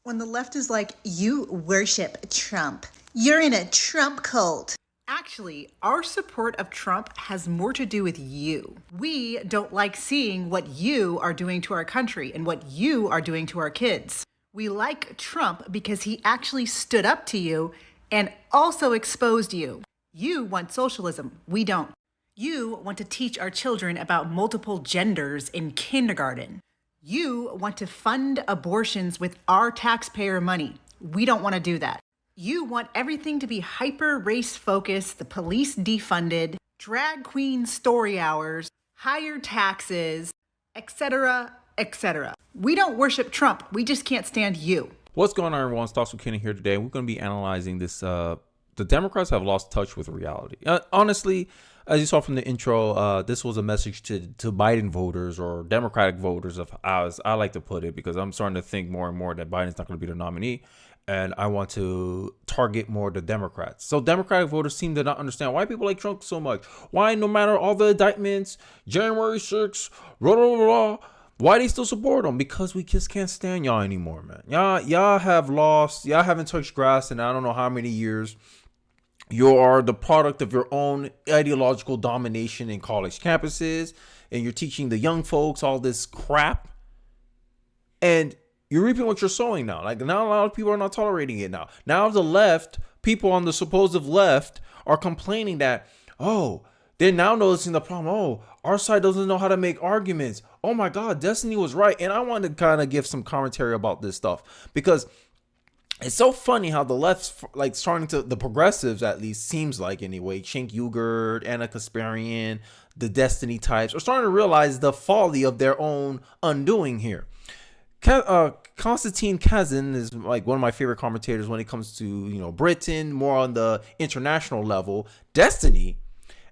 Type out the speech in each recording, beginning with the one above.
When the left is like, you worship Trump, you're in a Trump cult. Actually, our support of Trump has more to do with you. We don't like seeing what you are doing to our country and what you are doing to our kids. We like Trump because he actually stood up to you and also exposed you. You want socialism. We don't. You want to teach our children about multiple genders in kindergarten. You want to fund abortions with our taxpayer money. We don't want to do that. You want everything to be hyper race focused, the police defunded, drag queen story hours, higher taxes, etc., etc. We don't worship Trump. We just can't stand you. What's going on, everyone? Stocks with Kenny here today. We're going to be analyzing this. The Democrats have lost touch with reality. Honestly, as you saw from the intro, this was a message to Biden voters or Democratic voters, as I like to put it, because I'm starting to think more and more that Biden's not going to be the nominee. And I want to target more the Democrats. So Democratic voters seem to not understand why people like Trump so much. Why, no matter all the indictments, January 6th, why they still support him? Because we just can't stand y'all anymore, man. Y'all have lost. Y'all haven't touched grass in I don't know how many years. You are the product of your own ideological domination in college campuses. And you're teaching the young folks all this crap. And you're reaping what you're sowing now. Like, now a lot of people are not tolerating it now. Now the left, people on the supposed left, are complaining that, oh, they're now noticing the problem. Oh, our side doesn't know how to make arguments. Oh my God, Destiny was right. And I want to kind of give some commentary about this stuff, because it's so funny how the left's like starting to, the progressives at least seems like anyway, Cenk Uygur, Anna Kasparian, the Destiny types are starting to realize the folly of their own undoing here. Konstantin Kazin is like one of my favorite commentators when it comes to, Britain, more on the international level. Destiny,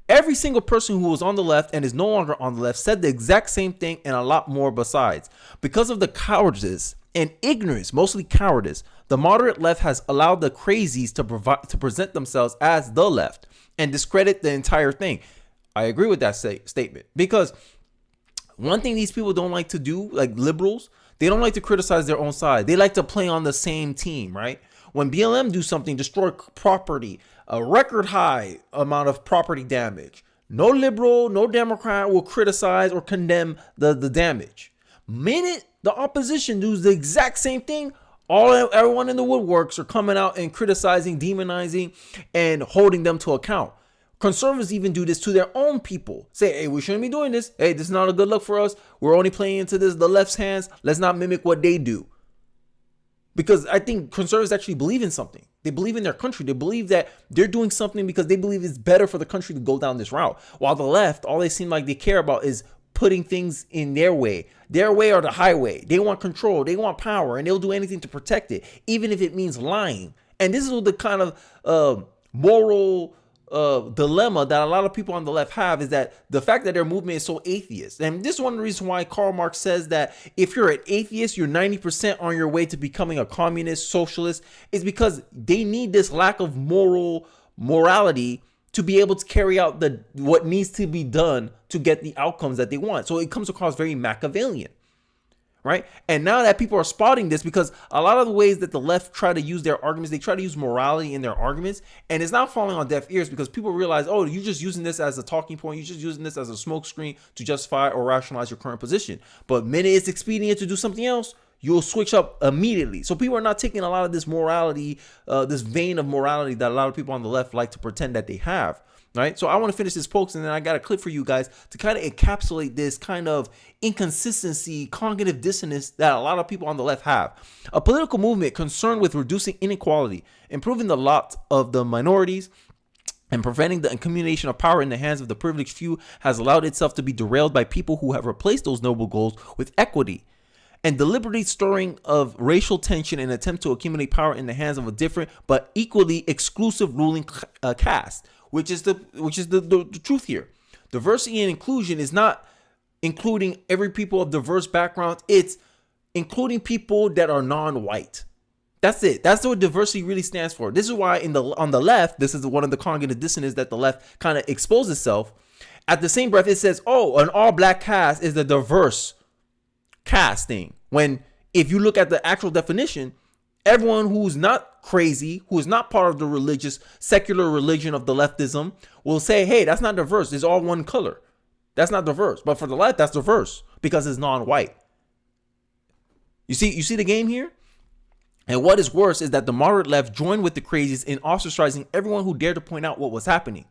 every single person who was on the left and is no longer on the left said the exact same thing and a lot more besides. Because of the cowardice and ignorance, mostly cowardice, the moderate left has allowed the crazies to present themselves as the left and discredit the entire thing. I agree with that statement, because one thing these people don't like to do, like liberals, they don't like to criticize their own side. They like to play on the same team, right? When BLM do something, destroy property, a record high amount of property damage, no liberal, no Democrat will criticize or condemn the damage. Minute the opposition does the exact same thing, everyone in the woodworks are coming out and criticizing, demonizing, and holding them to account. Conservatives even do this to their own people. Say, hey, we shouldn't be doing this. Hey, this is not a good look for us. We're only playing into the left's hands. Let's not mimic what they do. Because I think conservatives actually believe in something. They believe in their country. They believe that they're doing something because they believe it's better for the country to go down this route. While the left, all they seem like they care about is putting things in their way or the highway. They want control. They want power, and they'll do anything to protect it, even if it means lying. And this is the kind of moral dilemma that a lot of people on the left have, is that the fact that their movement is so atheist. And this is one of the reasons why Karl Marx says that if you're an atheist, you're 90% on your way to becoming a communist, socialist, is because they need this lack of morality to be able to carry out what needs to be done to get the outcomes that they want. So it comes across very Machiavellian, right? And now that people are spotting this, because a lot of the ways that the left try to use their arguments, they try to use morality in their arguments, and it's not falling on deaf ears, because people realize, oh, you're just using this as a talking point. You're just using this as a smokescreen to justify or rationalize your current position. But minute it's expedient to do something else, you'll switch up immediately. So people are not taking a lot of this morality, this vein of morality that a lot of people on the left like to pretend that they have. Right. So I want to finish this post, and then I got a clip for you guys to kind of encapsulate this kind of inconsistency, cognitive dissonance that a lot of people on the left have. A political movement concerned with reducing inequality, improving the lot of the minorities, and preventing the accumulation of power in the hands of the privileged few has allowed itself to be derailed by people who have replaced those noble goals with equity and deliberately stirring of racial tension in an attempt to accumulate power in the hands of a different but equally exclusive ruling caste. Which is the truth here. Diversity and inclusion is not including every people of diverse backgrounds. It's including people that are non-white. That's it. That's what diversity really stands for. This is why on the left, this is one of the cognitive dissonance that the left kind of exposes itself. At the same breath, it says, oh, an all black cast is the diverse cast thing. When if you look at the actual definition, Everyone who's not crazy, who is not part of the religious, secular religion of the leftism will say, hey, that's not diverse. It's all one color. That's not diverse. But for the left, that's diverse because it's non-white. You see the game here? And what is worse is that the moderate left joined with the crazies in ostracizing everyone who dared to point out what was happening.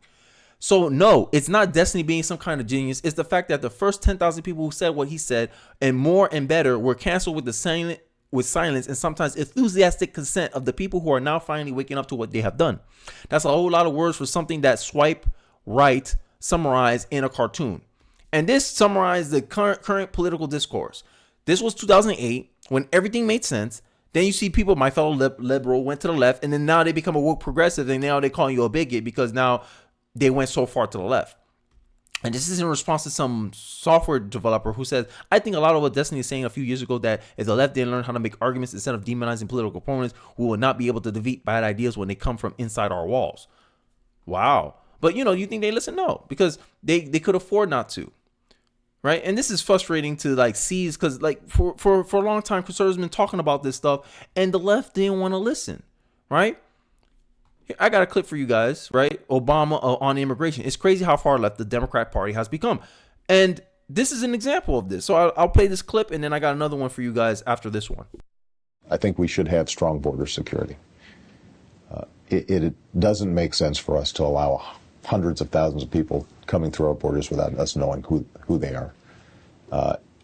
So no, it's not Destiny being some kind of genius. It's the fact that the first 10,000 people who said what he said and more and better were canceled with silence and sometimes enthusiastic consent of the people who are now finally waking up to what they have done. That's a whole lot of words for something that swipe right summarized in a cartoon. And this summarized the current political discourse. This was 2008 when everything made sense. Then you see people, my fellow liberal, went to the left, and then now they become a woke progressive, and now they're calling you a bigot because now they went so far to the left. And this is in response to some software developer who says, I think a lot of what Destiny is saying a few years ago, that if the left didn't learn how to make arguments instead of demonizing political opponents, we will not be able to defeat bad ideas when they come from inside our walls. Wow. But, you think they listen? No, because they could afford not to. Right. And this is frustrating to see, because for a long time, conservatives have been talking about this stuff and the left didn't want to listen. Right. I got a clip for you guys. Right. Obama on immigration. It's crazy how far left the Democrat Party has become. And this is an example of this. So I'll play this clip and then I got another one for you guys after this one. I think we should have strong border security. It doesn't make sense for us to allow hundreds of thousands of people coming through our borders without us knowing who they are.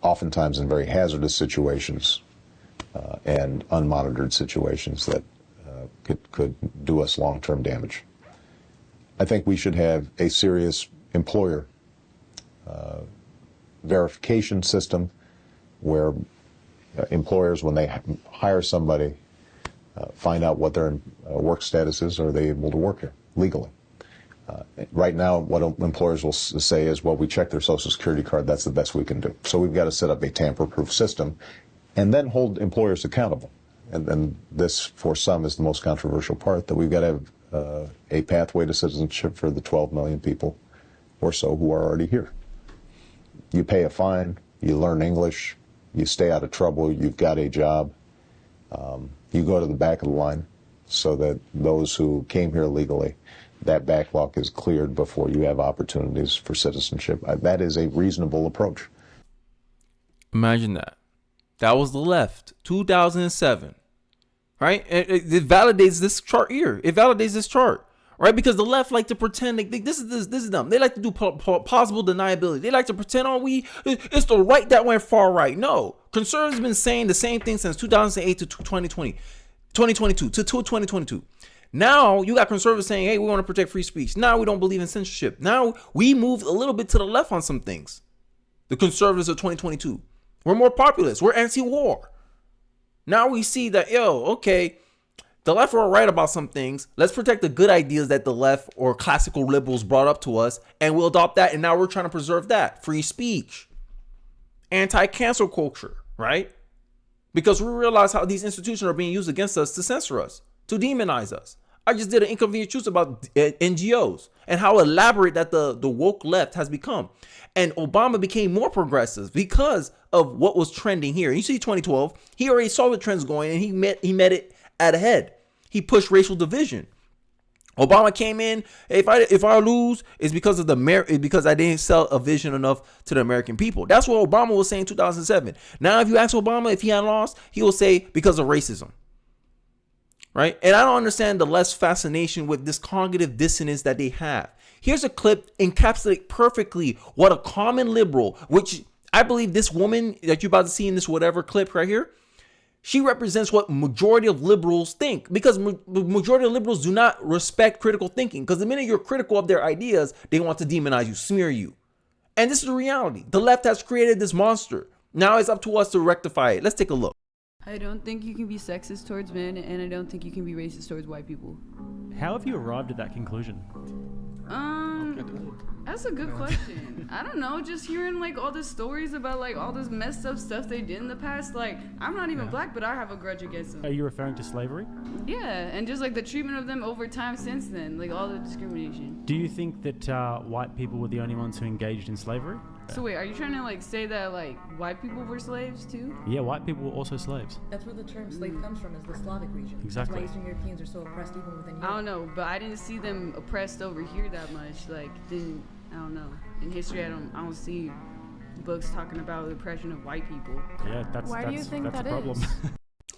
Oftentimes in very hazardous situations and unmonitored situations that could do us long-term damage. I think we should have a serious employer verification system where employers, when they hire somebody, find out what their work status is. Are they able to work here legally? Right now, what employers will say is, well, we check their Social Security card. That's the best we can do. So we've got to set up a tamper-proof system and then hold employers accountable. And this, for some, is the most controversial part, that we've got to have a pathway to citizenship for the 12 million people or so who are already here. You pay a fine, you learn English, you stay out of trouble, you've got a job, you go to the back of the line so that those who came here legally, that backlog is cleared before you have opportunities for citizenship. That is a reasonable approach. Imagine that. That was the left, 2007, right? It validates this chart here. It validates this chart, right? Because the left like to pretend this is them. They like to do plausible deniability. They like to pretend, it's the right that went far right. No, conservatives have been saying the same thing since 2008 to 2022. Now you got conservatives saying, hey, we want to protect free speech. Now we don't believe in censorship. Now we moved a little bit to the left on some things. The conservatives of 2022. We're more populist. We're anti-war. Now we see that, okay, the left were right about some things. Let's protect the good ideas that the left or classical liberals brought up to us, and we'll adopt that. And now we're trying to preserve that. Free speech. Anti-cancel culture, right? Because we realize how these institutions are being used against us to censor us, to demonize us. I just did an Inconvenient Truth about NGOs and how elaborate that the woke left has become. And Obama became more progressive because of what was trending here. You see 2012, he already saw the trends going and he met it at a head. He pushed racial division. Obama came in, if I lose, it's because of because I didn't sell a vision enough to the American people. That's what Obama was saying in 2007. Now, if you ask Obama if he had lost, he will say because of racism. Right? And I don't understand the less fascination with this cognitive dissonance that they have. Here's a clip encapsulating perfectly what a common liberal, which I believe this woman that you're about to see in this whatever clip right here, she represents what majority of liberals think, because majority of liberals do not respect critical thinking, because the minute you're critical of their ideas, they want to demonize you, smear you. And this is the reality. The left has created this monster. Now it's up to us to rectify it. Let's take a look. I don't think you can be sexist towards men, and I don't think you can be racist towards white people. How have you arrived at that conclusion? That's a good question. I don't know, just hearing all the stories about all this messed up stuff they did in the past. I'm not even black, but I have a grudge against them. Are you referring to slavery? Yeah, and just the treatment of them over time since then, all the discrimination. Do you think that white people were the only ones who engaged in slavery? So wait, are you trying to like say that like white people were slaves too? Yeah, white people were also slaves. That's where the term slave comes from, is the Slavic region. Exactly. That's why Eastern Europeans are so oppressed even within Europe. I don't know, but I didn't see them oppressed over here that much. Like, I don't know. In history, I don't see books talking about the oppression of white people. Yeah, that's Why do you think that's that a problem. is?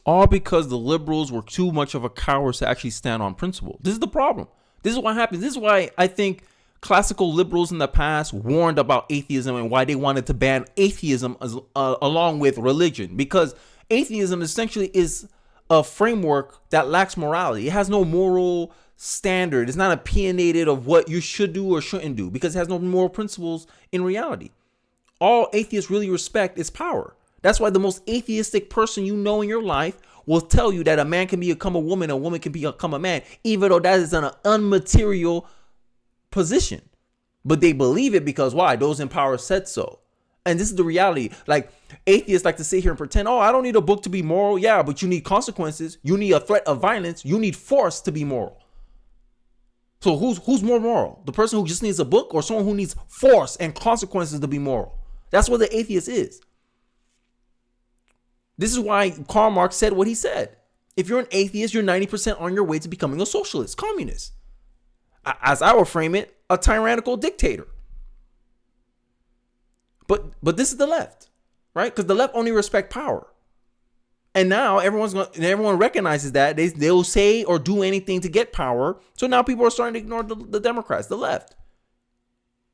All because the liberals were too much of a coward to actually stand on principle. This is the problem. This is what happens. This is why I think classical liberals in the past warned about atheism and why they wanted to ban atheism along with religion, because atheism essentially is a framework that lacks morality. It has no moral standard. It's not opinionated of what you should do or shouldn't do because it has no moral principles in reality. All atheists really respect is power. That's why the most atheistic person you know in your life will tell you that a man can become a woman can become a man, even though that is an unmaterial position. But they believe it because why? Those in power said so. And this is the reality. Like, atheists like to sit here and pretend, oh, I don't need a book to be moral. Yeah, but you need consequences. You need a threat of violence. You need force to be moral. So who's more moral? The person who just needs a book or someone who needs force and consequences to be moral? That's what the atheist is. This is why Karl Marx said what he said. If you're an atheist, you're 90% on your way to becoming a socialist, communist. As I would frame it, a tyrannical dictator. But this is the left, right? Because the left only respect power. And now everyone recognizes that they'll say or do anything to get power. So now people are starting to ignore the Democrats, the left.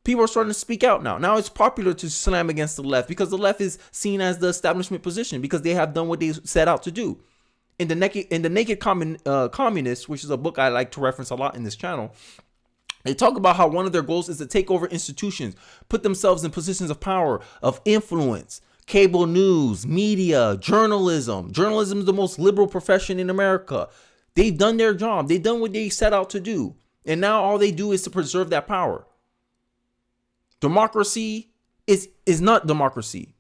People are starting to speak out now. Now it's popular to slam against the left because the left is seen as the establishment position because they have done what they set out to do. In the Naked Communist, which is a book I like to reference a lot in this channel, they talk about how one of their goals is to take over institutions, put themselves in positions of power, of influence. Cable news, media, journalism. Journalism is the most liberal profession in America. They've done their job. They've done what they set out to do. And now all they do is to preserve that power. Democracy is not democracy,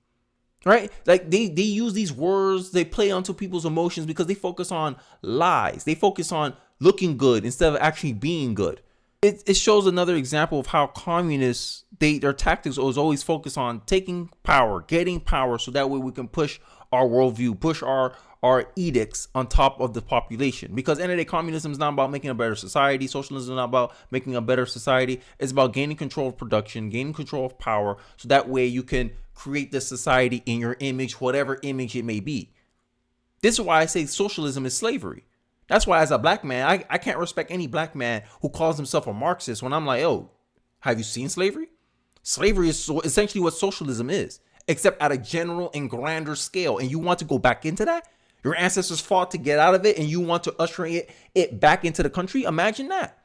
right? Like they use these words, they play onto people's emotions because they focus on lies. They focus on looking good instead of actually being good. It shows another example of how communists, their tactics was always focused on taking power, getting power, so that way we can push our worldview, push our edicts on top of the population. Because end of the day, communism is not about making a better society. Socialism is not about making a better society. It's about gaining control of production, gaining control of power, so that way you can create this society in your image, whatever image it may be. This is why I say socialism is slavery. That's why as a black man, I can't respect any black man who calls himself a Marxist when I'm like, oh, have you seen slavery? Slavery is essentially what socialism is, except at a general and grander scale. And you want to go back into that? Your ancestors fought to get out of it and you want to usher it back into the country? Imagine that.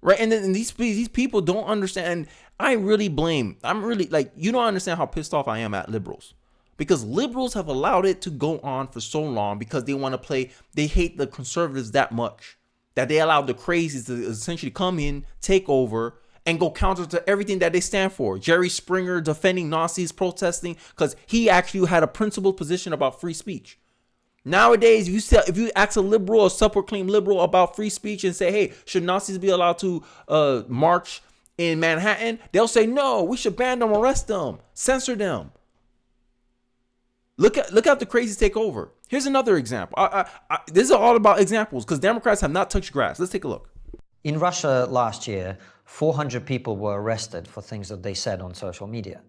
Right? And then these people don't understand. I'm really like, you don't understand how pissed off I am at liberals. Because liberals have allowed it to go on for so long because they hate the conservatives that much that they allowed the crazies to essentially come in, take over, and go counter to everything that they stand for. Jerry Springer defending Nazis, protesting, because he actually had a principled position about free speech. Nowadays, if you ask a liberal, a self-proclaimed liberal about free speech and say, hey, should Nazis be allowed to march in Manhattan? They'll say, no, we should ban them, arrest them, censor them. Look at the crazies take over. Here's another example. This is all about examples because Democrats have not touched grass. Let's take a look. In Russia last year, 400 people were arrested for things that they said on social media.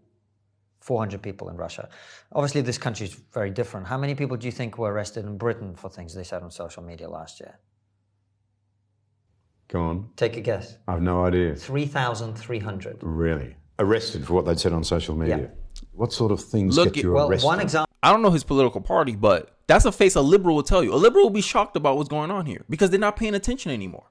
400 people in Russia. Obviously, this country is very different. How many people do you think were arrested in Britain for things they said on social media last year? Go on. Take a guess. I've no idea. 3,300. Really? Arrested for what they'd said on social media? Yeah. What sort of things Look, get you well, arrested? one example. I don't know his political party, but that's a face a liberal will tell you. A liberal will be shocked about what's going on here because they're not paying attention anymore,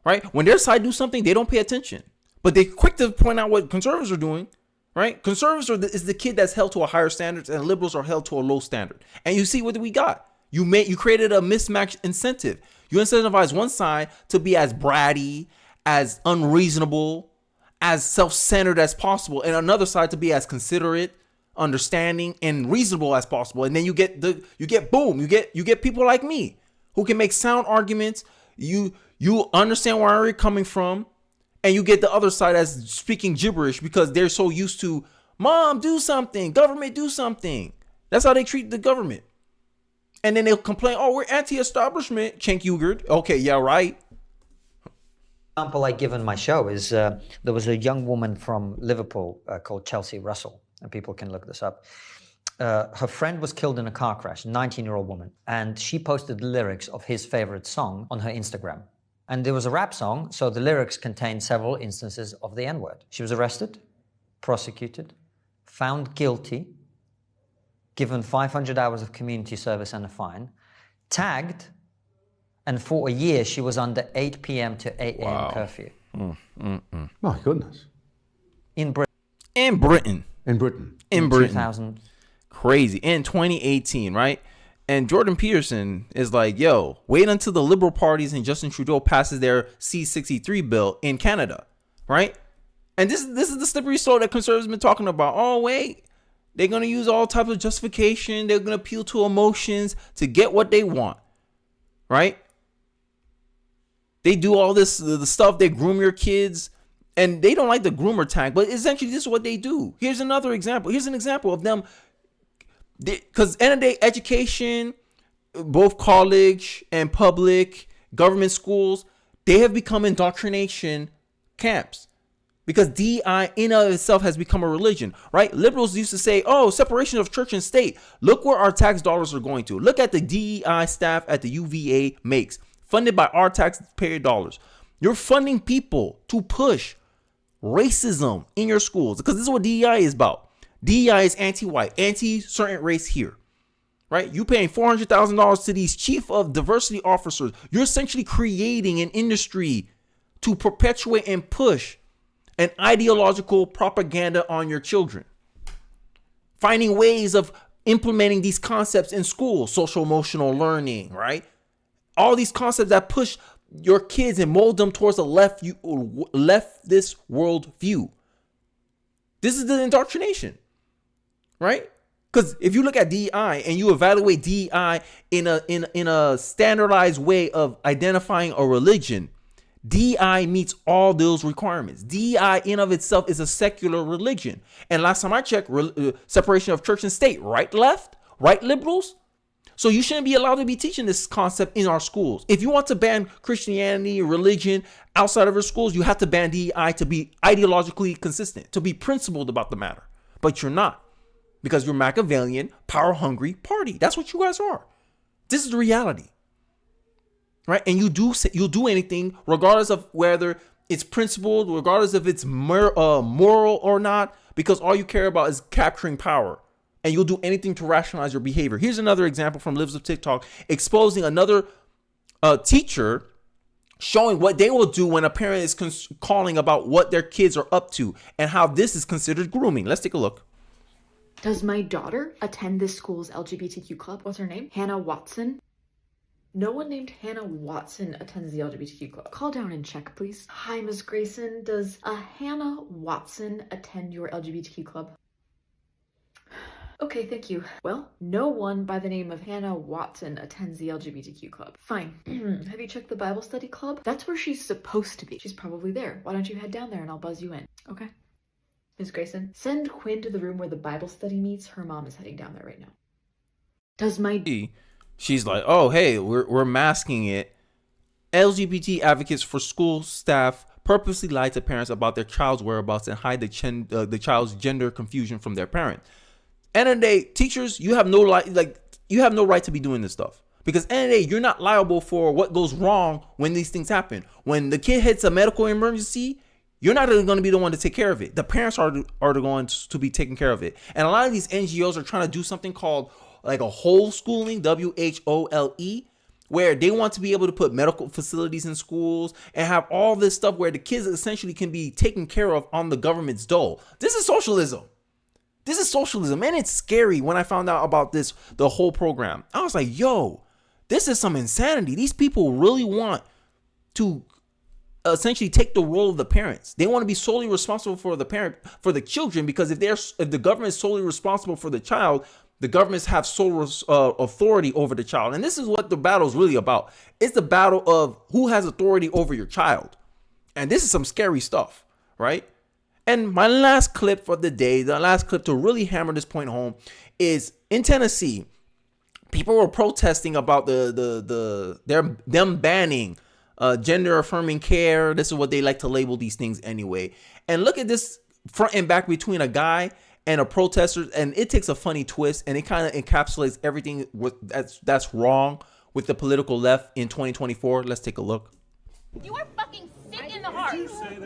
right? When their side do something, they don't pay attention, but they're quick to point out what conservatives are doing, right? Conservatives is the kid that's held to a higher standard, and liberals are held to a low standard. And you see what we got? You created a mismatched incentive. You incentivize one side to be as bratty, as unreasonable, as self-centered as possible, and another side to be as considerate, understanding, and reasonable as possible. And then you get people like me who can make sound arguments. You understand where I'm coming from, And you get the other side that's speaking gibberish because they're so used to, mom, do something, government, do something. That's how they treat the government. And then they'll complain, oh, we're anti-establishment, Cenk Uygur. Okay, yeah, right. Example I give in my show is there was a young woman from Liverpool called Chelsea Russell, and people can look this up. Her friend was killed in a car crash, 19-year-old woman, and she posted the lyrics of his favorite song on her Instagram. And there was a rap song, so the lyrics contained several instances of the N-word. She was arrested, prosecuted, found guilty, given 500 hours of community service and a fine, tagged, and for a year she was under 8 p.m. to 8 a.m. curfew. My goodness. In Britain. In Britain. In Britain. In Britain. 2000. Crazy. In 2018, right? And Jordan Peterson is like, yo, wait until the Liberal parties and Justin Trudeau passes their C-63 bill in Canada, right? And this is the slippery slope that conservatives have been talking about. Oh, wait. They're going to use all types of justification. They're going to appeal to emotions to get what they want, right? They do all this, the stuff, they groom your kids, and they don't like the groomer tag, but essentially this is what they do. Here's another example. Here's an example of them. Because end of the day, education, both college and public, government schools, they have become indoctrination camps. Because DEI in and of itself has become a religion, right? Liberals used to say, oh, separation of church and state. Look where our tax dollars are going to. Look at the DEI staff at the UVA makes, funded by our taxpayer dollars. You're funding people to push racism in your schools because this is what DEI is about. DEI is anti-white, anti-certain race here, right? You paying $400,000 to these chief of diversity officers. You're essentially creating an industry to perpetuate and push an ideological propaganda on your children. Finding ways of implementing these concepts in school, social emotional learning, right? All these concepts that push your kids and mold them towards a leftist world view. This is the indoctrination. Right? Because if you look at DEI and you evaluate DEI in a standardized way of identifying a religion, DEI meets all those requirements. DEI in of itself is a secular religion. And last time I checked, separation of church and state, right, left, right, liberals. So you shouldn't be allowed to be teaching this concept in our schools. If you want to ban Christianity, religion outside of our schools, you have to ban DEI to be ideologically consistent, to be principled about the matter. But you're not. Because you're Machiavellian, power-hungry party. That's what you guys are. This is the reality, right? And you'll do anything, regardless of whether it's principled, regardless if it's moral or not, because all you care about is capturing power. And you'll do anything to rationalize your behavior. Here's another example from Lives of TikTok, exposing another teacher, showing what they will do when a parent is calling about what their kids are up to and how this is considered grooming. Let's take a look. Does my daughter attend this school's LGBTQ club? What's her name? Hannah Watson? No one named Hannah Watson attends the LGBTQ club. Call down and check, please. Hi, Ms. Grayson. Does a Hannah Watson attend your LGBTQ club? Okay, thank you. Well, no one by the name of Hannah Watson attends the LGBTQ club. Fine. Have you checked the Bible study club? That's where she's supposed to be. She's probably there. Why don't you head down there and I'll buzz you in? Okay. Ms. Grayson, send Quinn to the room where the Bible study meets. Her mom is heading down there right now. Does my... She's like, oh, hey, we're masking it. LGBT advocates for school staff purposely lie to parents about their child's whereabouts and hide the child's gender confusion from their parent. End of the day, teachers, you have no right to be doing this stuff. Because end of the day, you're not liable for what goes wrong when these things happen. When the kid hits a medical emergency, you're not going to be the one to take care of it. The parents are the ones to be taking care of it. And a lot of these NGOs are trying to do something called like a whole schooling, WHOLE, where they want to be able to put medical facilities in schools and have all this stuff where the kids essentially can be taken care of on the government's dole. This is socialism. This is socialism. And it's scary when I found out about this, the whole program. I was like, yo, this is some insanity. These people really want to essentially take the role of the parents. They want to be solely responsible for the parent, for the children, because if the government is solely responsible for the child, the governments have sole authority over the child. And this is what the battle is really about. It's the battle of who has authority over your child. And this is some scary stuff, right? And my last clip for the day, the last clip to really hammer this point home, is in Tennessee. People were protesting about them banning gender affirming care. This is what they like to label these things anyway. And look at this front and back between a guy and a protester, and it takes a funny twist, and it kind of encapsulates everything that's wrong with the political left in 2024. Let's take a look. You are fucking sick in the heart.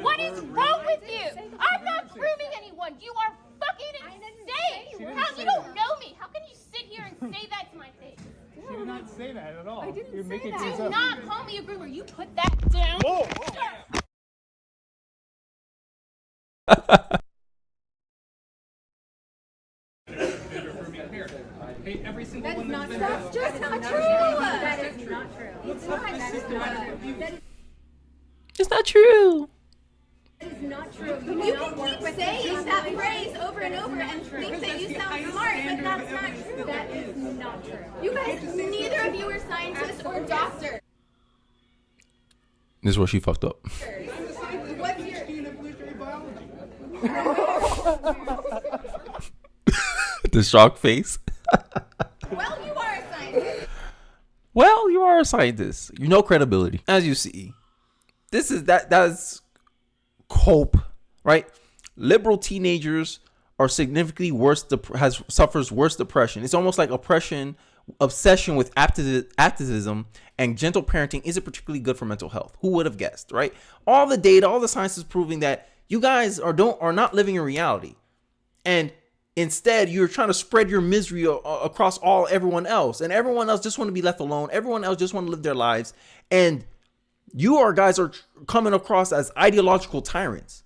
What is wrong with you? I'm not proving anyone. You are fucking insane. How you don't know me? How can you sit here and say that to my face? She did not say that at all. I didn't You're say making that. things Do up. not call me a groomer. You put that down. Whoa. Hey, every single That is one not that's true. been That's just not true. That is not true. It's not true. It's not true. That is not true. You can keep saying that phrase over and over and think that you sound smart, but that's not true. That is not true. You guys, neither of you are scientists or doctors. This is where she fucked up. What's your... The shock face. Well, you are a scientist. Well, you are a scientist. You know credibility. As you see, this is that's cope, right? Liberal teenagers are significantly worse, suffers worse depression. It's almost like obsession with activism and gentle parenting isn't particularly good for mental health. Who would have guessed, right? All the data, all the science is proving that you guys are not living in reality. And instead, you're trying to spread your misery across everyone else, and everyone else just want to be left alone. Everyone else just want to live their lives. And you guys are coming across as ideological tyrants.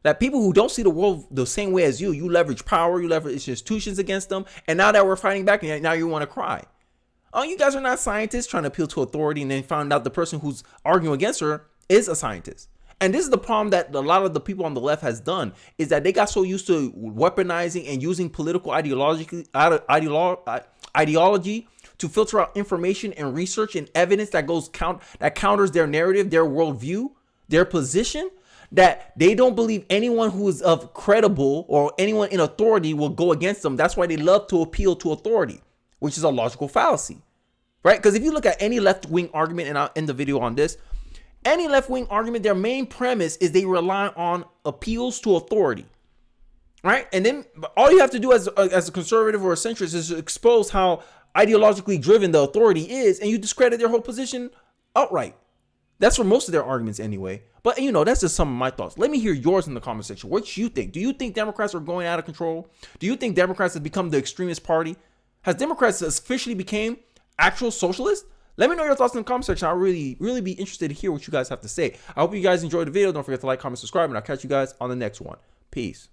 That people who don't see the world the same way as you leverage power, you leverage institutions against them. And now that we're fighting back, now you want to cry. Oh, you guys are not scientists trying to appeal to authority, and then found out the person who's arguing against her is a scientist. And this is the problem that a lot of the people on the left has done, is that they got so used to weaponizing and using political ideology to filter out information and research and evidence that counters their narrative, their worldview, their position, that they don't believe anyone who is of credible or anyone in authority will go against them. That's why they love to appeal to authority, which is a logical fallacy, right? Because if you look at any left-wing argument, and I'll end the video on this, any left-wing argument, their main premise is they rely on appeals to authority, right? And then all you have to do as a conservative or a centrist is expose how ideologically driven the authority is, and you discredit their whole position outright. That's for most of their arguments anyway. But, that's just some of my thoughts. Let me hear yours in the comment section. What you think? Do you think Democrats are going out of control? Do you think Democrats have become the extremist party? Has Democrats officially became actual socialists? Let me know your thoughts in the comment section. I'll really, really be interested to hear what you guys have to say. I hope you guys enjoyed the video. Don't forget to like, comment, subscribe, and I'll catch you guys on the next one. Peace.